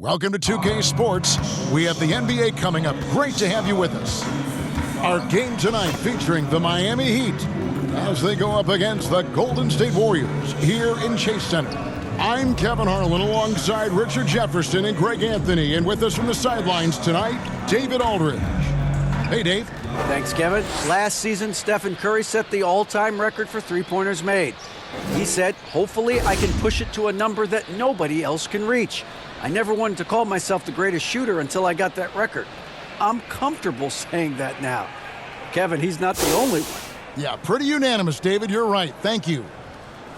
Welcome to 2K Sports. We have the NBA coming up. Great to have you with us. Our game tonight featuring the Miami Heat as they go up against the Golden State Warriors here in Chase Center. I'm Kevin Harlan alongside Richard Jefferson and Greg Anthony, and with us from the sidelines tonight, David Aldridge. Hey, Dave. Thanks, Kevin. Last season, Stephen Curry set the all-time record for three-pointers made. He said, hopefully I can push it to a number that nobody else can reach. I never wanted to call myself the greatest shooter until I got that record. I'm comfortable saying that now. Kevin, he's not the only one. Yeah, pretty unanimous, David. You're right. Thank you.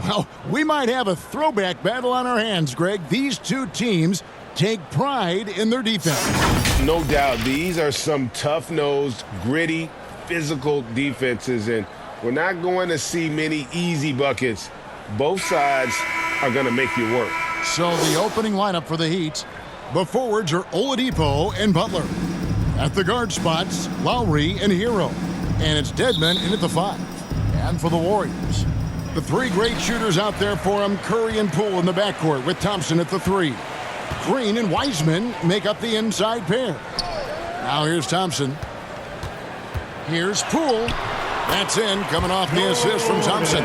Well, we might have a throwback battle on our hands, Greg. These two teams take pride in their defense. No doubt. These are some tough-nosed, gritty, physical defenses, and we're not going to see many easy buckets. Both sides are going to make you work. So the opening lineup for the Heat, the forwards are Oladipo and Butler. At the guard spots, Lowry and Hero. And it's Dedmon in at the 5. And for the Warriors, the three great shooters out there for them, Curry and Poole in the backcourt with Thompson at the 3. Green and Wiseman make up the inside pair. Now here's Thompson. Here's Poole. That's in, coming off the assist from Thompson.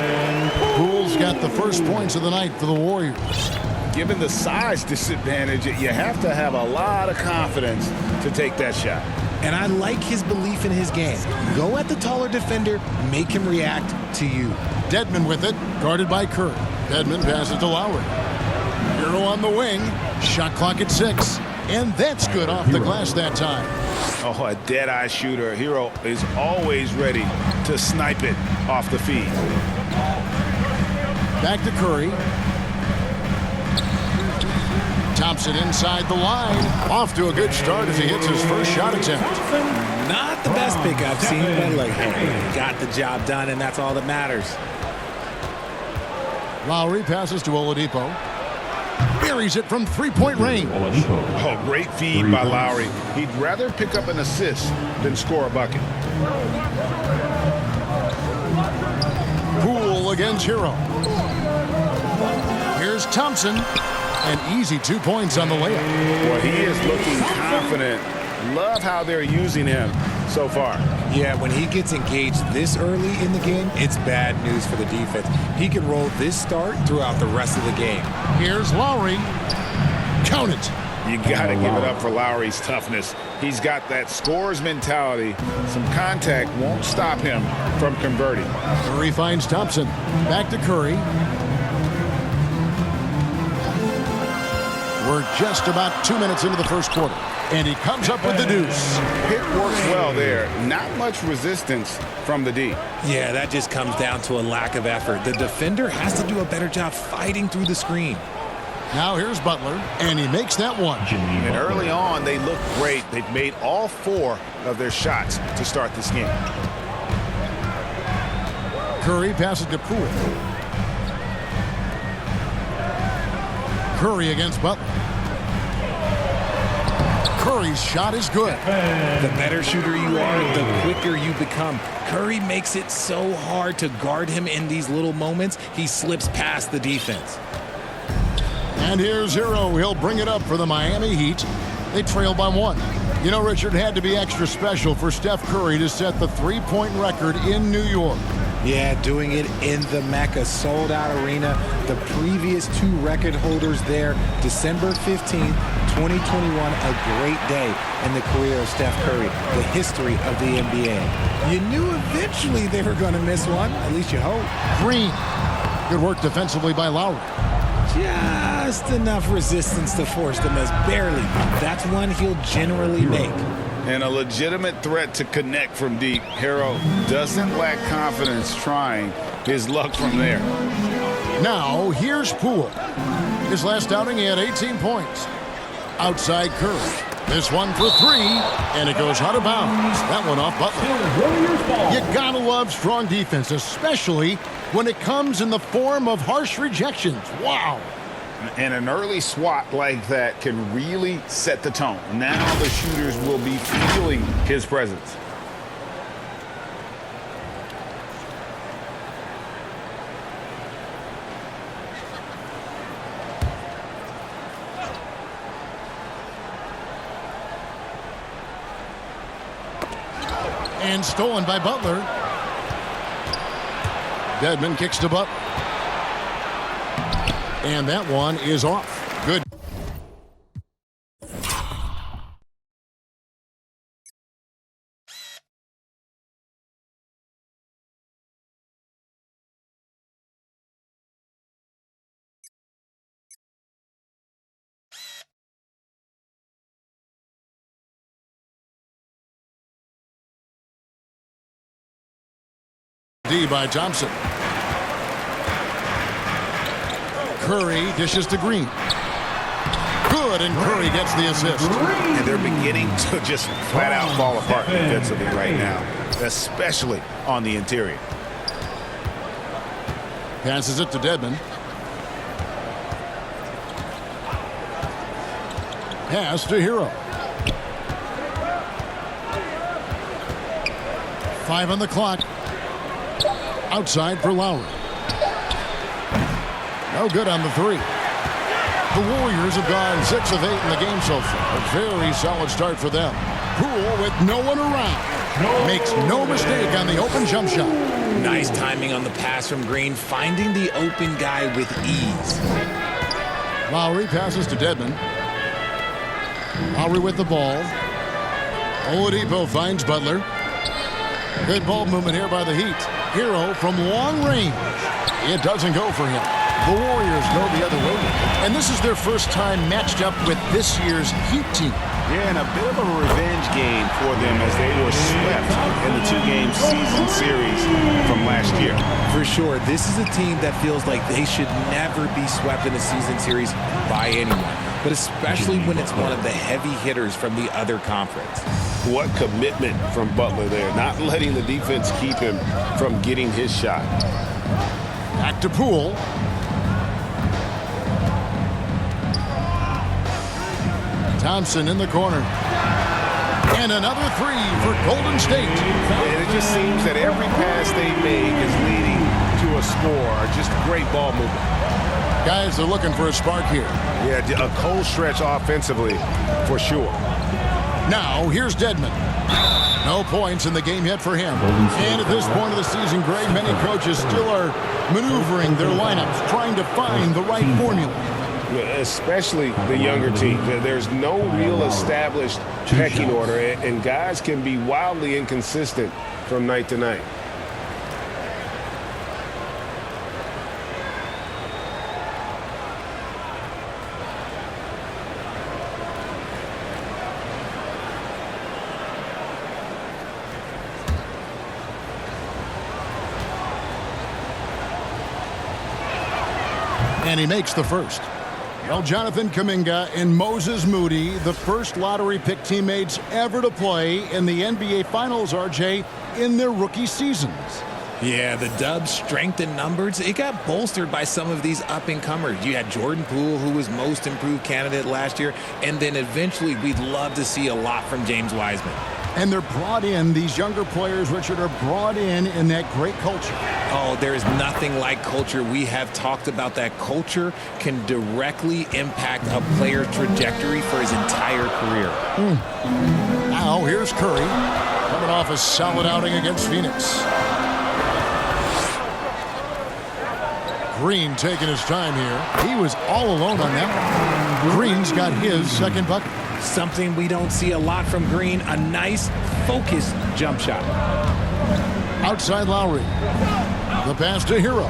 Poole's got the first points of the night for the Warriors. Given the size disadvantage, you have to have a lot of confidence to take that shot. And I like his belief in his game. Go at the taller defender, make him react to you. Dedmon with it, guarded by Curry. Dedmon passes to Lowry. Hero on the wing, shot clock at 6. And that's good off the glass that time. Oh, a dead-eye shooter. Hero is always ready to snipe it off the feed. Back to Curry. Thompson inside the line. Off to a good start as he hits his first shot attempt. Not the best pick I've seen, but like, hey, got the job done, and that's all that matters. Lowry passes to Oladipo. Buries it from three-point range. Oh, great feed by Lowry. He'd rather pick up an assist than score a bucket. Poole against Hero. Here's Thompson. An easy 2 points on the layup. Well, he is looking confident. Love how they're using him so far. Yeah, when he gets engaged this early in the game, it's bad news for the defense. He can roll this start throughout the rest of the game. Here's Lowry. Count it. You got to give it up for Lowry's toughness. He's got that scorer's mentality. Some contact won't stop him from converting. Curry finds Thompson. Back to Curry. We're just about 2 minutes into the first quarter. And he comes up with the deuce. Hit works well there. Not much resistance from the D. Yeah, that just comes down to a lack of effort. The defender has to do a better job fighting through the screen. Now here's Butler, and he makes that one. And early on, they look great. They've made all 4 of their shots to start this game. Curry passes to Poole. Curry against Butler. Curry's shot is good. The better shooter you are, the quicker you become. Curry makes it so hard to guard him in these little moments. He slips past the defense. And here's Hero. He'll bring it up for the Miami Heat. They trail by 1. You know, Richard, had to be extra special for Steph Curry to set the three-point record in New York. Yeah, doing it in the Mecca sold-out arena. The previous 2 record holders there, December 15th, 2021, a great day in the career of Steph Curry, the history of the NBA. You knew eventually they were going to miss one, at least you hope. Green. Good work defensively by Lowry. Just enough resistance to force the miss, barely. That's one he'll generally make. And a legitimate threat to connect from deep. Hero doesn't lack confidence trying his luck from there. Now, here's Poole. His last outing, he had 18 points. Outside Curry. This one for 3, and it goes out of bounds. That one off Butler. You gotta love strong defense, especially when it comes in the form of harsh rejections. Wow. And an early swat like that can really set the tone. Now the shooters will be feeling his presence. And stolen by Butler. Dedmon kicks to Butler. And that one is off. Good. D by Thompson. Curry dishes to Green. Good, and Curry gets the assist. And they're beginning to just flat out fall apart defensively right now, especially on the interior. Passes it to Dedmon. Pass to Hero. 5 on the clock. Outside for Lowry. No good on the 3. The Warriors have gone 6 of 8 in the game so far. A very solid start for them. Poole with no one around. Makes no mistake on the open jump shot. Nice timing on the pass from Green, finding the open guy with ease. Lowry passes to Dedmon. Lowry with the ball. Oladipo finds Butler. Good ball movement here by the Heat. Hero from long range. It doesn't go for him. The Warriors go the other way. And this is their first time matched up with this year's Heat team. Yeah, and a bit of a revenge game for them as they were swept in the 2-game season series from last year. For sure, this is a team that feels like they should never be swept in a season series by anyone, but especially when it's one of the heavy hitters from the other conference. What commitment from Butler there, not letting the defense keep him from getting his shot. Back to Poole. Thompson in the corner. And another 3 for Golden State. And it just seems that every pass they make is leading to a score. Just great ball movement. Guys are looking for a spark here. Yeah, a cold stretch offensively for sure. Now, here's Dedmon. No points in the game yet for him. And at this point of the season, Greg, many coaches still are maneuvering their lineups, trying to find the right formula. Especially the younger team. There's no real established pecking order, and guys can be wildly inconsistent from night to night. And he makes the first. Well, Jonathan Kuminga and Moses Moody, the first lottery pick teammates ever to play in the NBA Finals, RJ, in their rookie seasons. Yeah, the Dubs' strength in numbers, it got bolstered by some of these up-and-comers. You had Jordan Poole, who was most improved candidate last year, and then eventually we'd love to see a lot from James Wiseman. And they're brought in, these younger players, Richard, are brought in that great culture. Oh, there's nothing like culture. We have talked about that culture can directly impact a player's trajectory for his entire career. Now, here's Curry, coming off a solid outing against Phoenix. Green taking his time here. He was all alone on that one. Green's got his second bucket. Something we don't see a lot from Green, a nice, focused jump shot. Outside Lowry. The pass to Hero.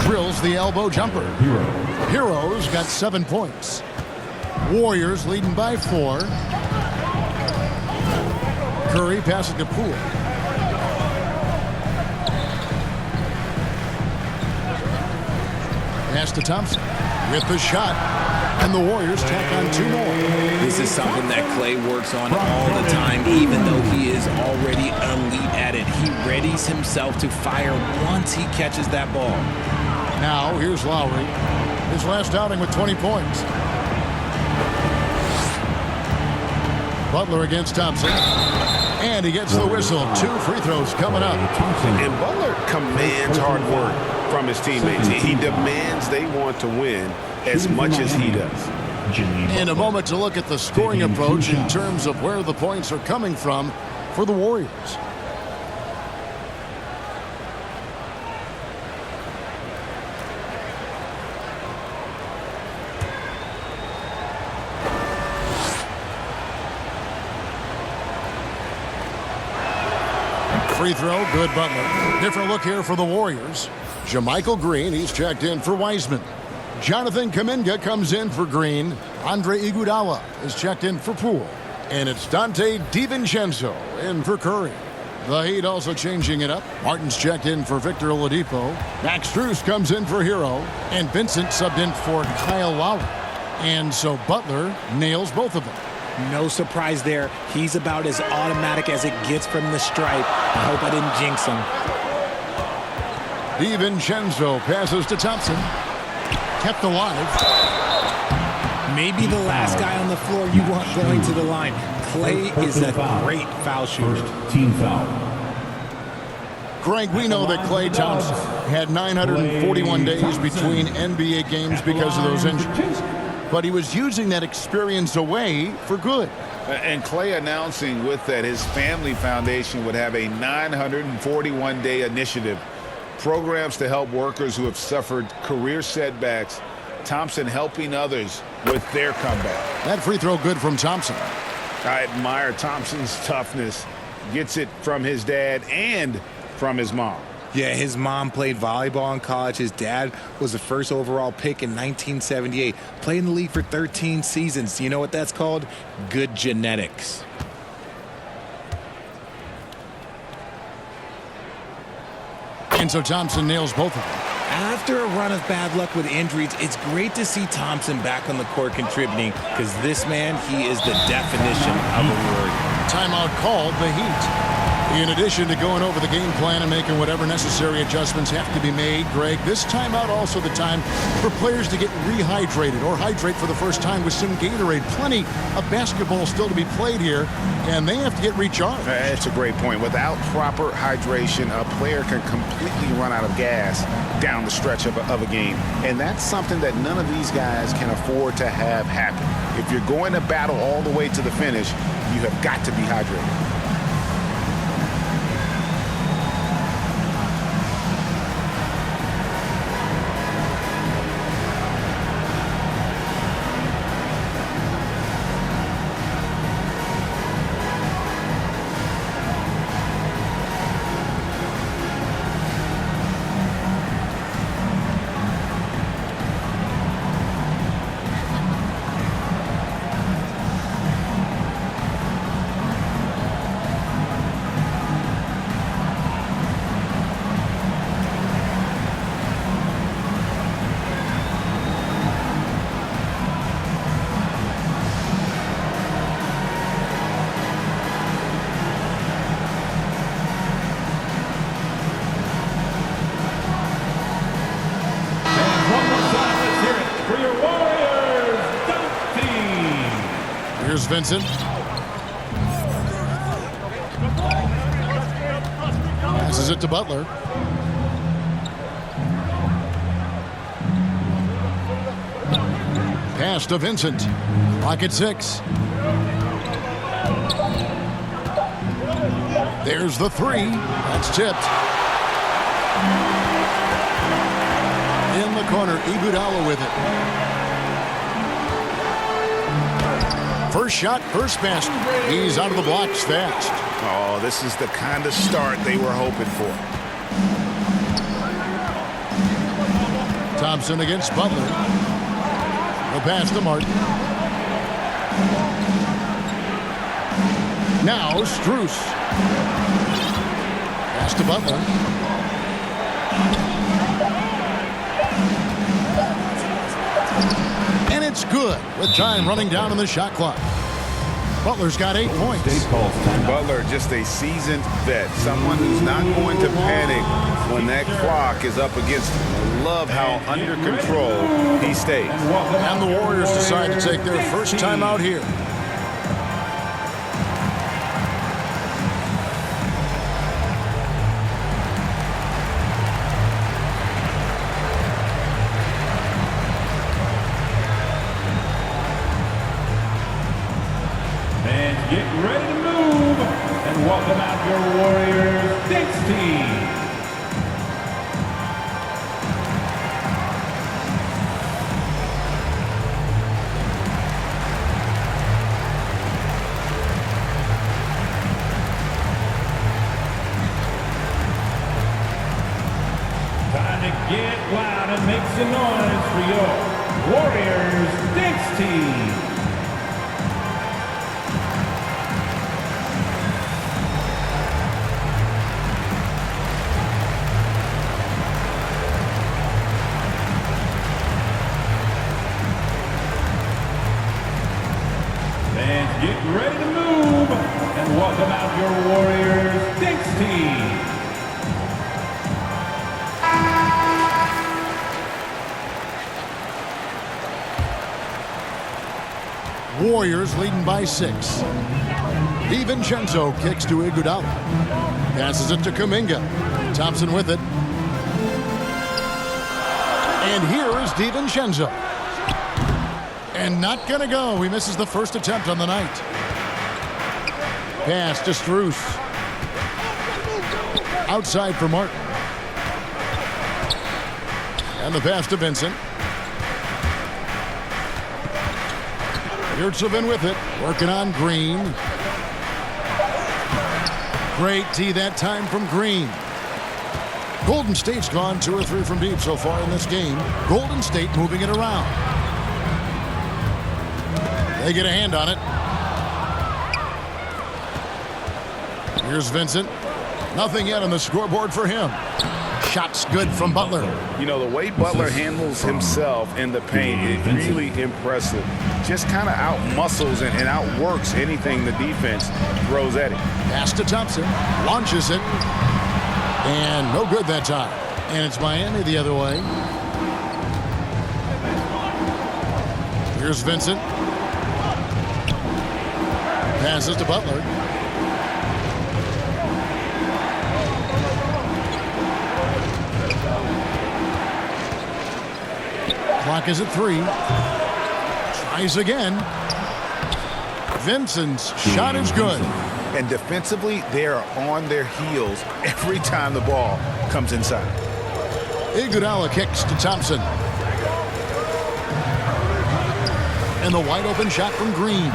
Drills the elbow jumper. Hero's got 7 points. Warriors leading by 4. Curry passes to Poole. Pass to Thompson with the shot, and the Warriors tack on 2 more. This is something that Clay works on all the time, even though he is already elite at it. He readies himself to fire once he catches that ball. Now, here's Lowry. His last outing with 20 points. Butler against Thompson. And he gets the whistle. 2 free throws coming up. And Butler commands hard work from his teammates. He demands they want to win as much as he does. In a moment to look at the scoring approach in terms of where the points are coming from for the Warriors. Free throw, good Butler. Different look here for the Warriors. JaMychal Green, he's checked in for Wiseman. Jonathan Kuminga comes in for Green. Andre Iguodala is checked in for Poole. And it's Dante DiVincenzo in for Curry. The Heat also changing it up. Martin's checked in for Victor Oladipo. Max Strus comes in for Hero. And Vincent subbed in for Kyle Lowry. And so Butler nails both of them. No surprise there. He's about as automatic as it gets from the stripe. I hope I didn't jinx him. DiVincenzo passes to Thompson. Kept alive. Maybe the last guy on the floor you want going to the line. Clay is a great foul shooter. Team foul. Greg, we know that Klay Thompson had 941 days between NBA games because of those injuries. But he was using that experience away for good. And Clay announcing with that his family foundation would have a 941-day initiative. Programs to help workers who have suffered career setbacks. Thompson helping others with their comeback. That free throw good from Thompson. I admire Thompson's toughness. Gets it from his dad and from his mom. Yeah, his mom played volleyball in college. His dad was the first overall pick in 1978. Played in the league for 13 seasons. You know what that's called? Good genetics. And so Thompson nails both of them. After a run of bad luck with injuries, it's great to see Thompson back on the court contributing because this man, he is the definition of a warrior. Timeout called the Heat. In addition to going over the game plan and making whatever necessary adjustments have to be made, Greg, this timeout also the time for players to get rehydrated or hydrate for the first time with some Gatorade. Plenty of basketball still to be played here, and they have to get recharged. That's a great point. Without proper hydration, a player can completely run out of gas down the stretch of a game. And that's something that none of these guys can afford to have happen. If you're going to battle all the way to the finish, you have got to be hydrated. Here's Vincent. Passes it to Butler. Pass to Vincent. Clock at 6. There's the three. That's tipped. In the corner, Iguodala with it. First shot, first basket. He's out of the blocks fast. Oh, this is the kind of start they were hoping for. Thompson against Butler. The pass to Martin. Now Strus. Pass to Butler. And it's good with time running down on the shot clock. Butler's got 8 points. Butler, just a seasoned vet, someone who's not going to panic when that clock is up against him. I love how under control he stays. And the Warriors decide to take their first time out here. your Warriors Dinks team. Time to get loud and make some noise for your Warriors Dinks team. Fans, get ready to move and welcome out your Warriors Dinks team. Warriors leading by 6. DiVincenzo kicks to Iguodala. Passes it to Kuminga. Thompson with it. And here is DiVincenzo. And not going to go. He misses the first attempt on the night. Pass to Strus. Outside for Martin. And the pass to Vincent. Yurtseven with it, working on Green. Great tee that time from Green. Golden State's gone 2 or 3 from deep so far in this game. Golden State moving it around. They get a hand on it. Here's Vincent. Nothing yet on the scoreboard for him. Shot's good from Butler. You know, the way Butler handles himself in the paint is really impressive. Just kind of out-muscles and outworks anything the defense throws at him. Pass to Thompson. Launches it. And no good that time. And it's Miami the other way. Here's Vincent. Passes to Butler. Clock is at 3. Tries again. Vincent's shot is good. And defensively, they are on their heels every time the ball comes inside. Iguodala kicks to Thompson. And the wide open shot from Green.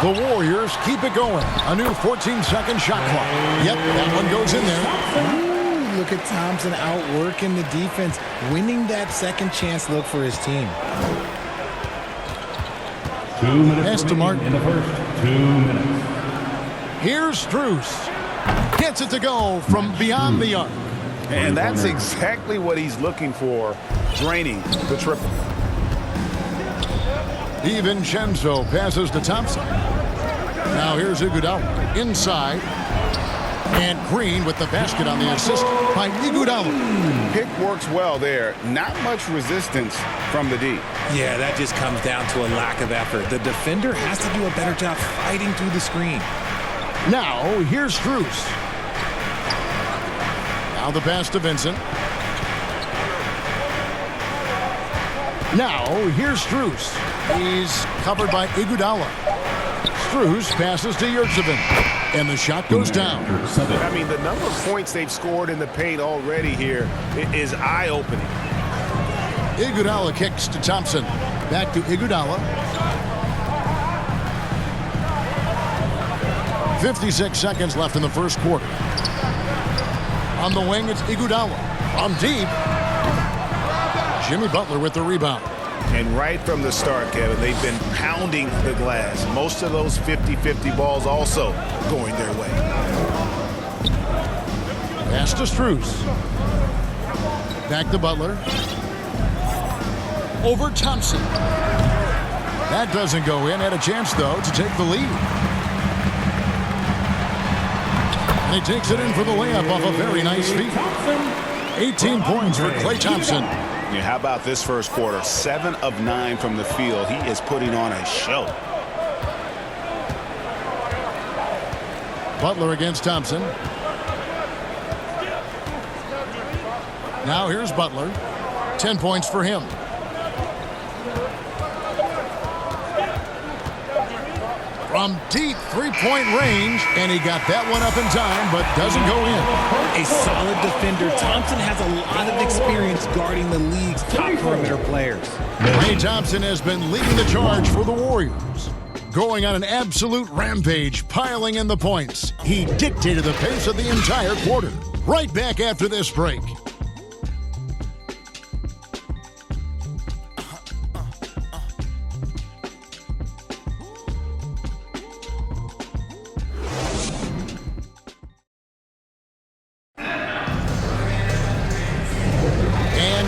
The Warriors keep it going. A new 14-second shot clock. Yep, that one goes in there. Look at Thompson outworking the defense, winning that second chance look for his team. 2 minutes Pass to Martin. in the first 2 minutes. Here's Strus. Gets it to go from beyond the arc. And that's exactly what he's looking for, draining the triple. DiVincenzo passes to Thompson. Now here's Iguodala inside. And Green with the basket on the assist by Iguodala. Pick works well there. Not much resistance from the D. Yeah, that just comes down to a lack of effort. The defender has to do a better job fighting through the screen. Now here's Strus. Now the pass to Vincent. Now here's Strus. He's covered by Iguodala. Strus passes to Yurtseven. And the shot goes down. I mean, the number of points they've scored in the paint already here is eye-opening. Iguodala kicks to Thompson. Back to Iguodala. 56 seconds left in the first quarter. On the wing, it's Iguodala. On deep. Jimmy Butler with the rebound. And right from the start, Kevin, they've been pounding the glass. Most of those 50-50 balls also going their way. Pass to Strus. Back to Butler. Over Thompson. That doesn't go in. Had a chance, though, to take the lead. And he takes it in for the layup off a very nice feed. 18 points for Klay Thompson. Yeah, how about this first quarter? 7 of 9 from the field. He is putting on a show. Butler against Thompson. Now here's Butler. 10 points for him. from deep three-point range, and he got that one up in time, but doesn't go in. A solid defender. Thompson has a lot of experience guarding the league's top perimeter players. Klay Thompson has been leading the charge for the Warriors. Going on an absolute rampage, piling in the points. He dictated the pace of the entire quarter. Right back after this break.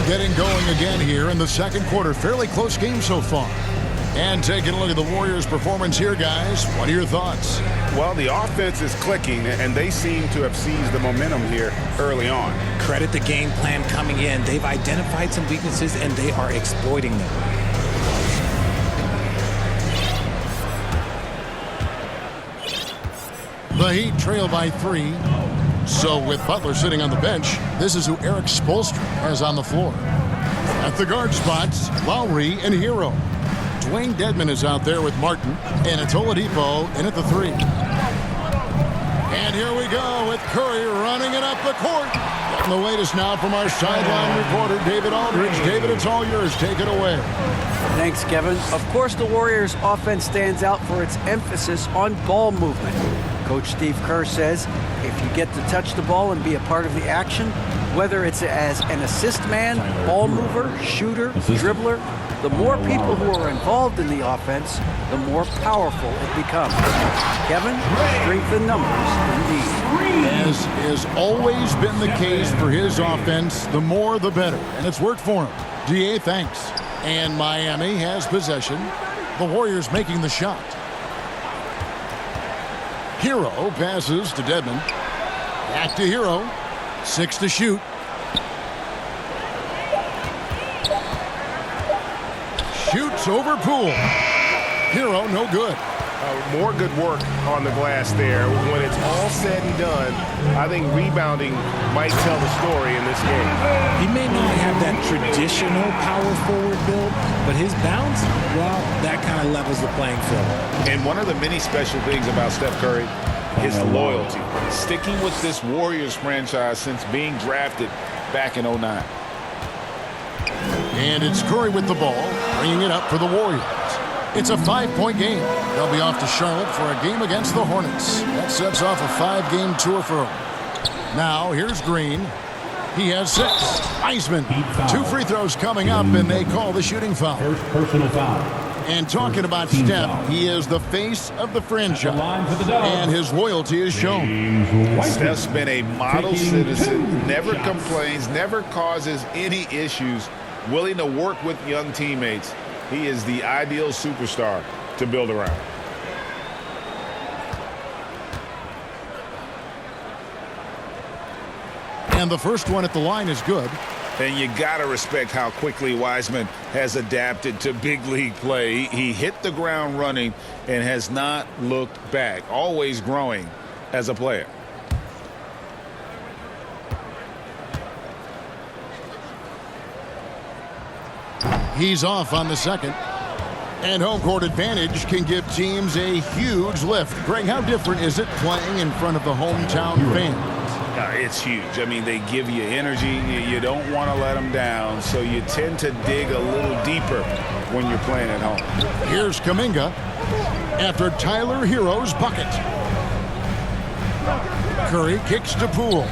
Getting going again here in the second quarter. Fairly close game so far. And taking a look at the Warriors' performance here, guys. What are your thoughts? Well, the offense is clicking, and they seem to have seized the momentum here early on. Credit the game plan coming in. They've identified some weaknesses, and they are exploiting them. The Heat trail by 3. So with Butler sitting on the bench, this is who Eric Spoelstra has on the floor. At the guard spots, Lowry and Hero. Dwayne Dedmon is out there with Martin, and it's Oladipo in at the 3. And here we go with Curry running it up the court. Getting the latest now from our sideline reporter, David Aldridge. David, it's all yours. Take it away. Thanks, Kevin. Of course, the Warriors' offense stands out for its emphasis on ball movement. Coach Steve Kerr says if you get to touch the ball and be a part of the action, whether it's as an assist man, ball mover, shooter, dribbler, the more people who are involved in the offense, the more powerful it becomes. Kevin, strength in numbers indeed. As has always been the case for his offense, the more the better. And it's worked for him. DA, thanks. And Miami has possession. The Warriors making the shot. Hero passes to Dedmon. Back to Hero. 6 to shoot. Shoots over Poole. Hero, no good. More good work on the glass there. When it's all said and done, I think rebounding might tell the story in this game. He may not have that traditional power forward build, but his bounce, well, that kind of levels the playing field. And one of the many special things about Steph Curry, his loyalty. Sticking with this Warriors franchise since being drafted back in 09. And it's Curry with the ball, bringing it up for the Warriors. It's a 5-point game. They'll be off to Charlotte for a game against the Hornets. That sets off a 5-game tour for him. Now, here's Green. He has 6. Wiseman, 2 free throws coming up, and they call the shooting foul. First personal foul. And talking about Steph, he is the face of the franchise, and his loyalty is shown. Steph's been a model citizen, never complains, never causes any issues, willing to work with young teammates. He is the ideal superstar to build around. And the first one at the line is good. And you got to respect how quickly Wiseman has adapted to big league play. He hit the ground running and has not looked back, always growing as a player. He's off on the second. And home court advantage can give teams a huge lift. Greg, how different is it playing in front of the hometown fans? It's huge. I mean, they give you energy. You don't want to let them down, so you tend to dig a little deeper when you're playing at home. Here's Kuminga after Tyler Hero's bucket. Curry kicks to Poole.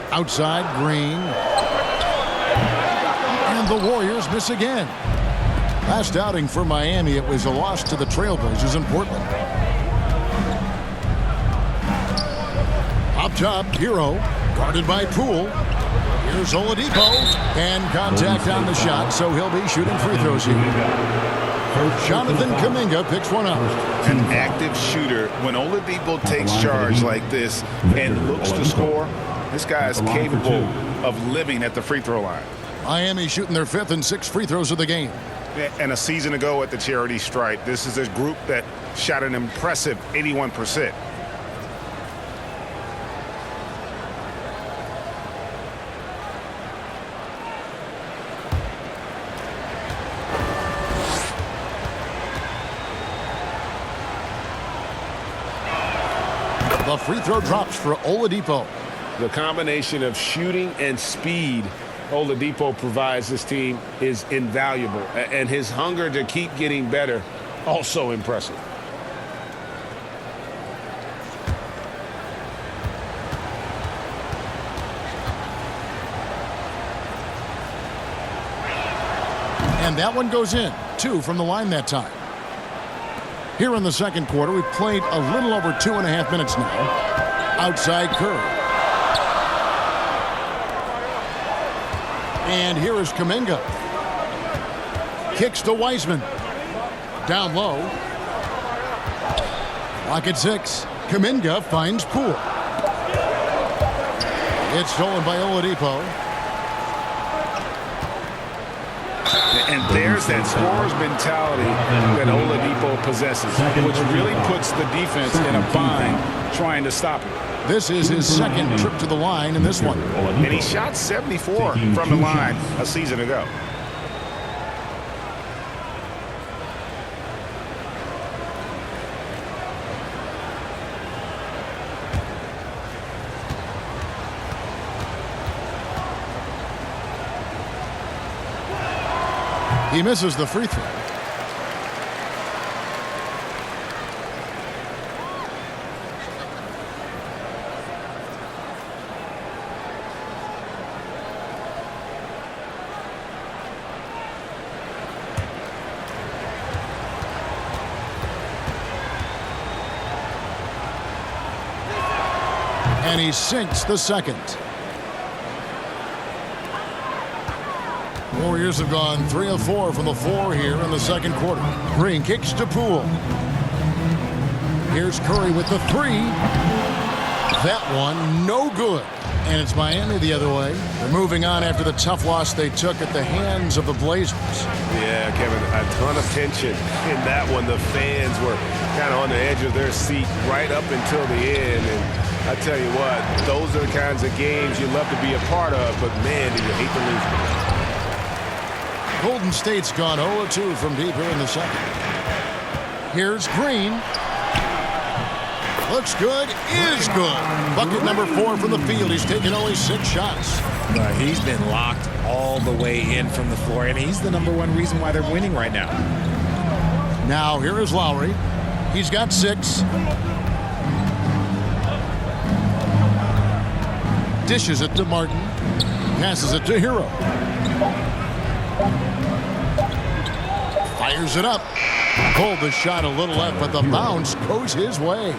Outside, Green. And the Warriors miss again. Last outing for Miami, it was a loss to the Trailblazers in Portland. Up top, Hero, guarded by Poole. Here's Oladipo, and contact on the shot, so he'll be shooting free throws here. Jonathan Kuminga picks one up. An active shooter. When Oladipo takes charge like this and looks to score, this guy is capable of living at the free throw line. Miami shooting their 5th and 6th free throws of the game. And a season ago at the charity stripe, this is a group that shot an impressive 81%. The free throw drops for Oladipo. The combination of shooting and speed Oladipo provides this team is invaluable. And his hunger to keep getting better, also impressive. And that one goes in. 2 from the line that time. Here in the second quarter, we've played a little over 2.5 minutes now. Outside Curry. And here is Kuminga. Kicks to Wiseman. Down low. Lock at 6. Kuminga finds Poole. It's stolen by Oladipo. And there's that scorer's mentality that Oladipo possesses, which really puts the defense in a bind trying to stop him. This is his second trip to the line in this one. And he shot 74 from the line a season ago. He misses the free throw. And he sinks the second. Warriors have gone 3 of 4 from the floor here in the second quarter. Green kicks to Poole. Here's Curry with the 3. That one no good. And it's Miami the other way. They're moving on after the tough loss they took at the hands of the Blazers. Yeah, Kevin, a ton of tension in that one. The fans were kind of on the edge of their seat right up until the end. And I tell you what, those are the kinds of games you love to be a part of, but man, do you hate to lose them. Golden State's gone 0-2 from deep here in the second. Here's Green. Looks good, is good. Bucket number 4 from the field. He's taken only 6 shots. He's been locked all the way in from the floor, and he's the #1 reason why they're winning right now. Now here is Lowry. He's got 6. Dishes it to Martin. Passes it to Hero. Fires it up. Pulled the shot a little left, but the bounce goes his way.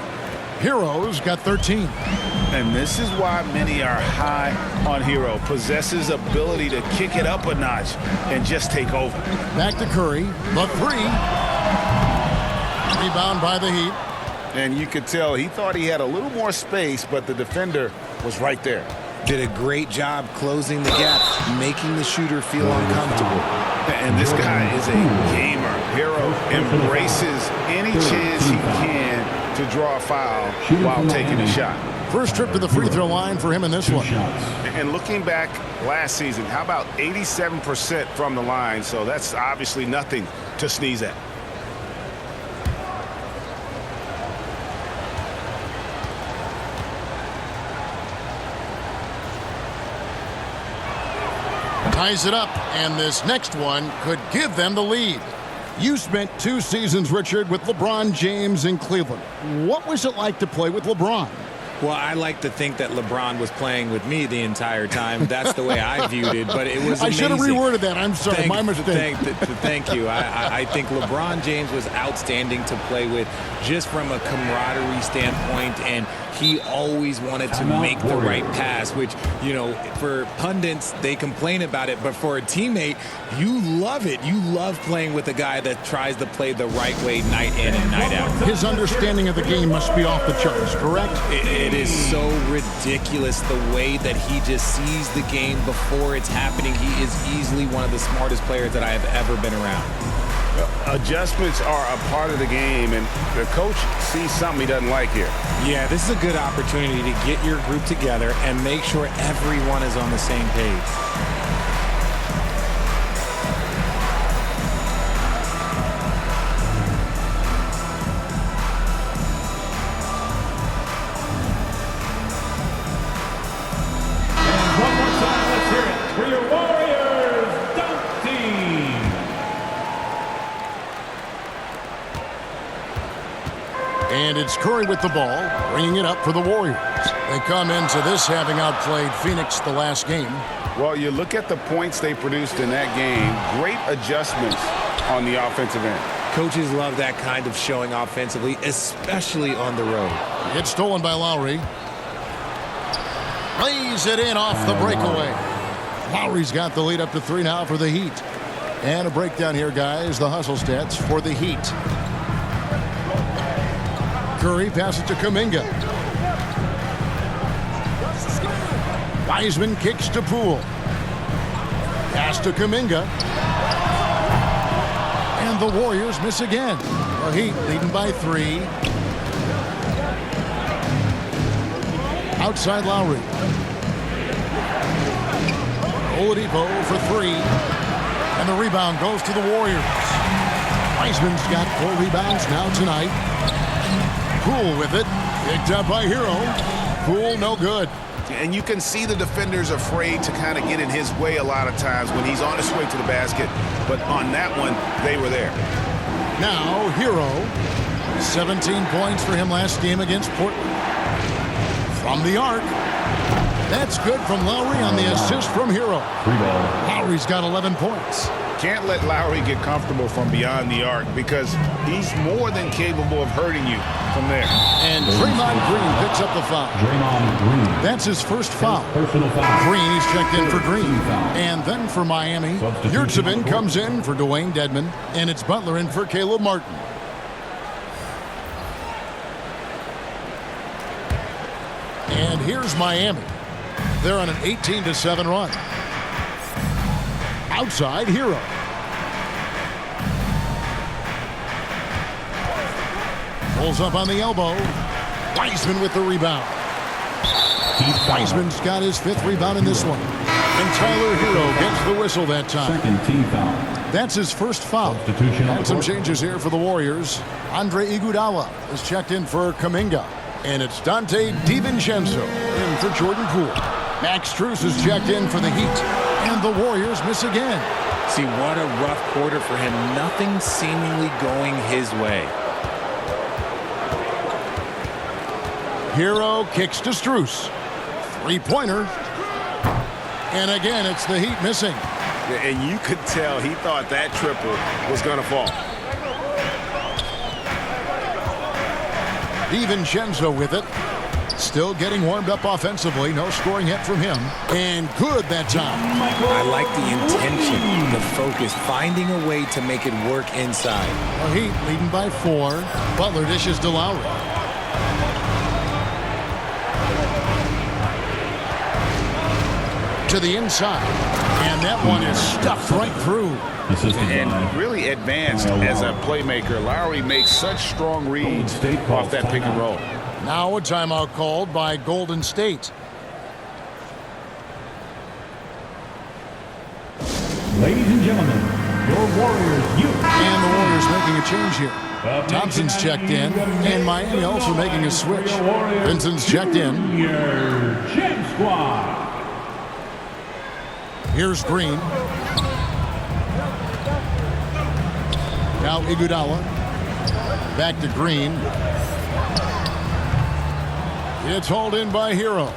Hero's got 13. And this is why many are high on Hero. Possesses ability to kick it up a notch and just take over. Back to Curry. The 3. Rebound by the Heat. And you could tell he thought he had a little more space, but the defender was right there. Did a great job closing the gap, making the shooter feel uncomfortable. And this guy is a gamer. Hero embraces any chance he can to draw a foul while taking a shot. First trip to the free throw line for him in this one. And looking back last season, how about 87% from the line? So that's obviously nothing to sneeze at. Ties it up, and this next one could give them the lead. You spent 2 seasons, Richard, with LeBron James in Cleveland. What was it like to play with LeBron? Well, I like to think that LeBron was playing with me the entire time. That's the way I viewed it, but it was amazing. I should have reworded that. I'm sorry, my mistake. Thank you. I think LeBron James was outstanding to play with just from a camaraderie standpoint, and he always wanted to make the right pass, which, you know, for pundits, they complain about it, but for a teammate, you love it. You love playing with a guy that tries to play the right way night in and night out. His understanding of the game must be off the charts, correct? It is so ridiculous the way that he just sees the game before it's happening. He is easily one of the smartest players that I have ever been around. Adjustments are a part of the game, and the coach sees something he doesn't like here. Yeah, this is a good opportunity to get your group together and make sure everyone is on the same page. for your Warriors, Dunk Team. And it's Curry with the ball, bringing it up for the Warriors. They come into this having outplayed Phoenix the last game. Well, you look at the points they produced in that game. Great adjustments on the offensive end. Coaches love that kind of showing offensively, especially on the road. It's stolen by Lowry. Lays it in off the breakaway. Lowry's got the lead up to 3 now for the Heat. And a breakdown here, guys. The hustle stats for the Heat. Curry passes to Kuminga. Wiseman kicks to Poole. Pass to Kuminga. And the Warriors miss again. The Heat leading by 3. Outside Lowry. Oladipo for 3. And the rebound goes to the Warriors. Wiseman's got 4 rebounds now tonight. Poole with it. Picked up by Hero. Poole no good. And you can see the defenders afraid to kind of get in his way a lot of times when he's on his way to the basket. But on that one, they were there. Now, Hero. 17 points for him last game against Portland. From the arc. That's good from Lowry on the assist from Hero. Lowry's got 11 points. Can't let Lowry get comfortable from beyond the arc because he's more than capable of hurting you from there. And Draymond Green picks up the foul. Draymond Green. That's his first foul. Personal foul. Green, he's checked in for Green. Foul. And then for Miami, Substitution. Yurtseven comes in for Dwayne Dedmon. And it's Butler in for Caleb Martin. And here's Miami. They're on an 18-7 run. Outside, Hero. Pulls up on the elbow. Wiseman with the rebound. Wiseman's got his 5th rebound in this one. And Tyler Hero gets the whistle that time. Second team foul. That's his first foul. Substitution on And the some court. changes here for the Warriors. Andre Iguodala is checked in for Kuminga. And it's Dante DiVincenzo in for Jordan Poole. Max Strus is checked in for the Heat. And the Warriors miss again. See, what a rough quarter for him. Nothing seemingly going his way. Hero kicks to Strus. 3-pointer. And again, it's the Heat missing. And you could tell he thought that triple was going to fall. DiVincenzo with it. Still getting warmed up offensively. No scoring hit from him. And good that time. I like the intention, the focus, finding a way to make it work inside. The Heat leading by 4. Butler dishes to Lowry. To the inside. And that one is stuffed right through. Assisted And by really advanced as a playmaker. Lowry makes such strong reads State off that pick and roll. Now a timeout called by Golden State. Ladies and gentlemen, your Warriors youth. And the Warriors making a change here. Thompson's checked in, and Miami also making a switch. Vincent's checked in. Your Gem Squad. Here's Green. Now Iguodala. Back to Green. It's hauled in by Hero.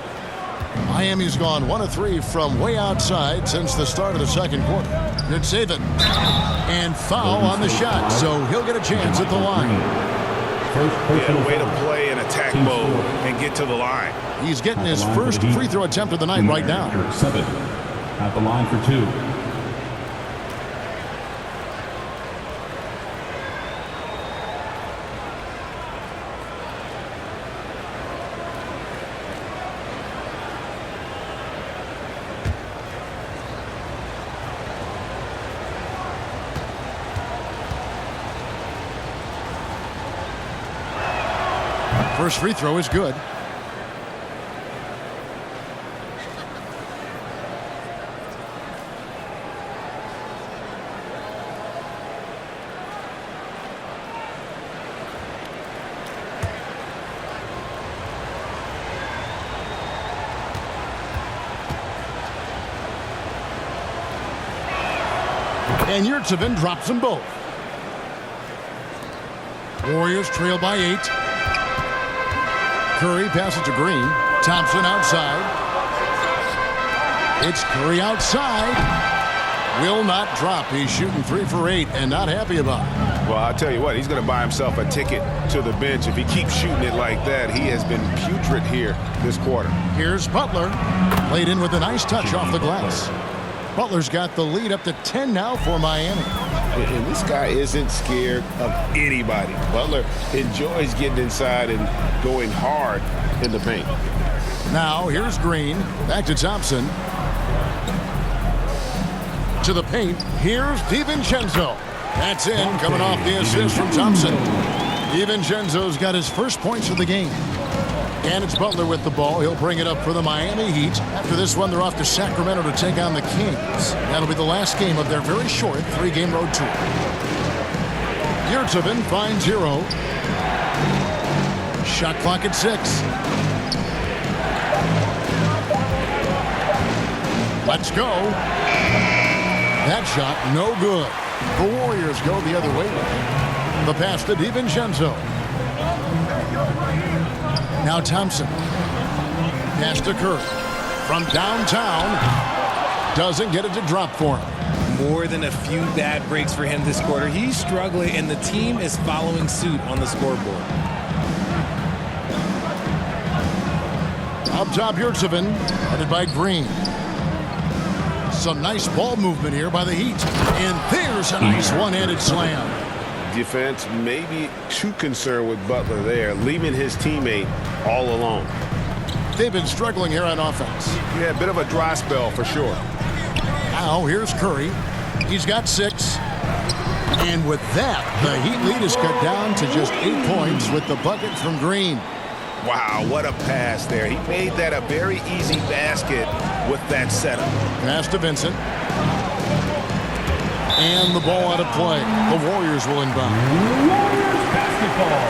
Miami's gone 1 of 3 from way outside since the start of the second quarter. Good save it. And foul on the shot, so he'll get a chance at the line. first personal Yeah, way to foul. play in attack Team mode score. and get to the line. He's getting his At the line first for the Heat. free throw attempt of the night Team right now. manager, 7. At the line for 2. First free throw is good. And Yurtseven drops them both. Warriors trail by 8. Curry passes to Green. Thompson outside. It's Curry outside. Will not drop. He's shooting 3 for 8 and not happy about it. Well, I'll tell you what, he's going to buy himself a ticket to the bench. If he keeps shooting it like that, he has been putrid here this quarter. Here's Butler. Played in with a nice touch off the glass. Butler's got the lead up to 10 now for Miami. And this guy isn't scared of anybody. Butler enjoys getting inside and going hard in the paint. Now, here's Green. Back to Thompson. To the paint. Here's DiVincenzo. That's in, coming off the assist from Thompson. DiVincenzo's got his first points of the game. And it's Butler with the ball. He'll bring it up for the Miami Heat. After this one, they're off to Sacramento to take on the Kings. That'll be the last game of their very short 3-game road tour. Yurtseven finds 0. Shot clock at 6. Let's go. That shot, no good. The Warriors go the other way. The pass to DiVincenzo. Now Thompson. Pass to Curry. From downtown. Doesn't get it to drop for him. More than a few bad breaks for him this quarter. He's struggling, and the team is following suit on the scoreboard. Up top, Yurtseven, headed by Green. Some nice ball movement here by the Heat. And there's a nice one-handed slam. Defense may be too concerned with Butler there, leaving his teammate all alone. They've been struggling here on offense. Yeah, a bit of a dry spell for sure. Now, here's Curry. He's got 6. And with that, the Heat lead is cut down to just 8 points with the bucket from Green. Wow, what a pass there. He made that a very easy basket with that setup. Pass to Vincent. And the ball out of play. The Warriors will inbound. Warriors basketball.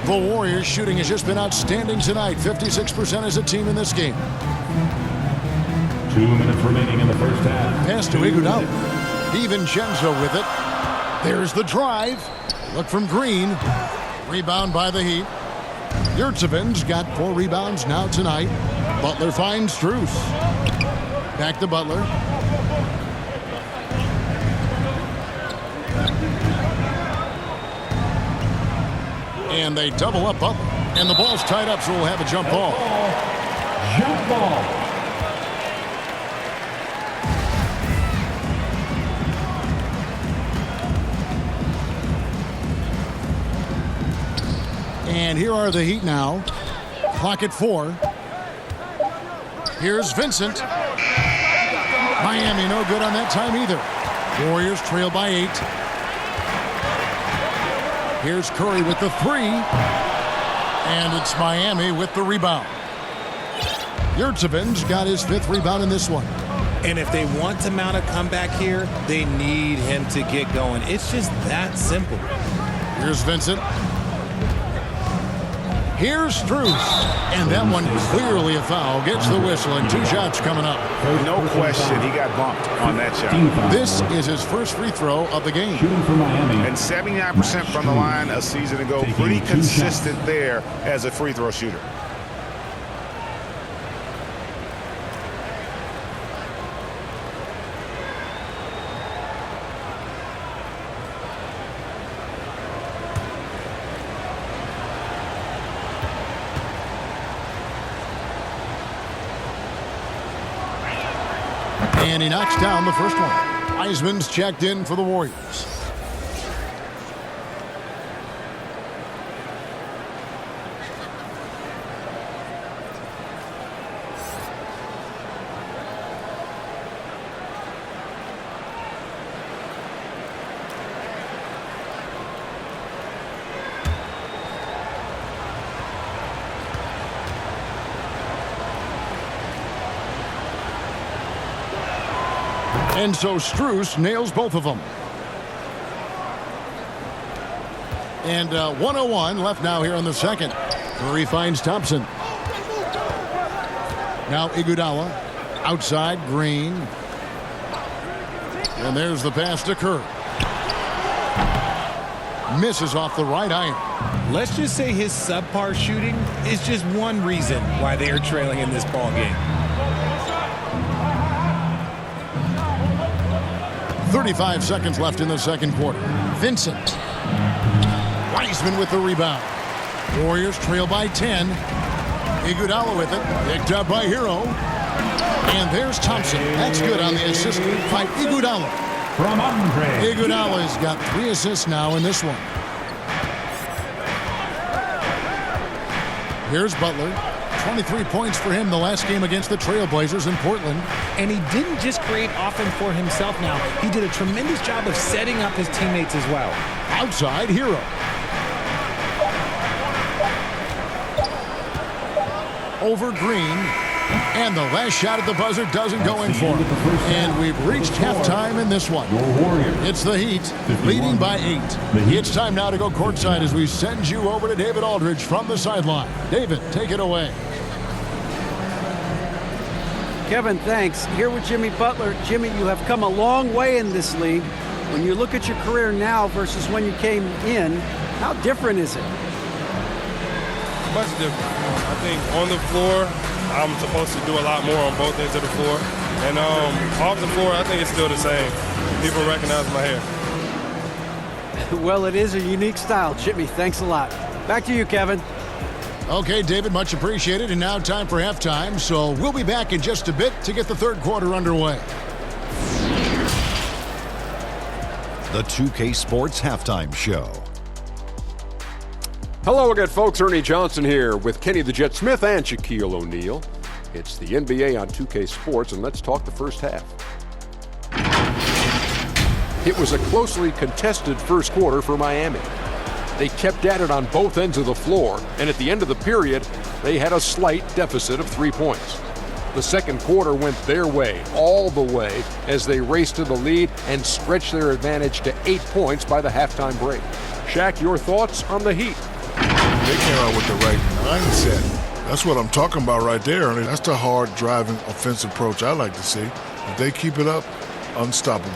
The Warriors shooting has just been outstanding tonight. 56% as a team in this game. 2 minutes remaining in the first half. Pass to Iguodala. DiVincenzo with it. There's the drive. Look from Green. Rebound by the Heat. Yurtseven's got 4 rebounds now tonight. Butler finds Strus. Back to Butler. And they double up Butler. And the ball's tied up, so we'll have a jump ball. Jump ball. And here are the Heat now. Clock at 4. Here's Vincent. Miami no good on that time either. Warriors trail by 8. Here's Curry with the 3. And it's Miami with the rebound. Yurtseven's got his 5th rebound in this one. And if they want to mount a comeback here, they need him to get going. It's just that simple. Here's Vincent. Here's Strus. And that one clearly a foul. Gets the whistle, and 2 shots coming up. No question, he got bumped on that shot. This is his first free throw of the game. Shooting for Miami. And 79% from the line a season ago. Taking Pretty 2 consistent shots. there as a free throw shooter. And he knocks down the first one. Wiseman's checked in for the Warriors. And so Strus nails both of them. And 1:01 left now here in the second. Curry finds Thompson. Now Iguodala. Outside, Green. And there's the pass to Curry. Misses off the right iron. Let's just say his subpar shooting is just one reason why they are trailing in this ball game. 35 seconds left in the second quarter. Vincent. Wiseman with the rebound. Warriors trail by 10. Iguodala with it. Picked up by Hero. And there's Thompson. That's good on the assist by Iguodala. From Andre. Iguodala's got 3 assists now in this one. Here's Butler. 23 points for him the last game against the Trailblazers in Portland. And he didn't just create offense for himself now. He did a tremendous job of setting up his teammates as well. Outside, Hero. Over Green. And the last shot at the buzzer doesn't go in for him. And we've reached halftime in this one. Your Warriors. It's the Heat 51. leading by 8. The Heat. It's time now to go courtside as we send you over to David Aldridge from the sideline. David, take it away. Kevin, thanks. Here with Jimmy Butler. Jimmy, you have come a long way in this league. When you look at your career now versus when you came in, how different is it? Much different. I think on the floor, I'm supposed to do a lot more on both ends of the floor. And off the floor, I think it's still the same. People recognize my hair. Well, it is a unique style, Jimmy. Thanks a lot. Back to you, Kevin. Okay, David, much appreciated. And now time for halftime. So we'll be back in just a bit to get the third quarter underway. The 2K Sports Halftime Show. Hello again, folks. Ernie Johnson here with Kenny the Jet Smith and Shaquille O'Neal. It's the NBA on 2K Sports, and let's talk the first half. It was a closely contested first quarter for Miami. They kept at it on both ends of the floor, and at the end of the period, they had a slight deficit of 3 points. The second quarter went their way, all the way, as they raced to the lead and stretched their advantage to 8 points by the halftime break. Shaq, your thoughts on the Heat? They came out with the right mindset. That's what I'm talking about right there. And that's the hard driving offensive approach I like to see. If they keep it up, unstoppable.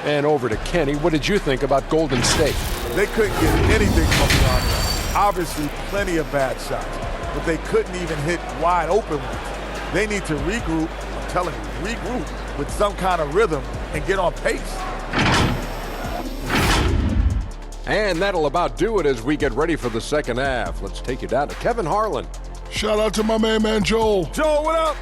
And over to Kenny. What did you think about Golden State? They couldn't get anything from beyond them. Obviously, plenty of bad shots, but they couldn't even hit wide open ones. They need to regroup, I'm telling you, regroup with some kind of rhythm and get on pace. And that'll about do it as we get ready for the second half. Let's take you down to Kevin Harlan. Shout out to my man Joel. Joel, what up?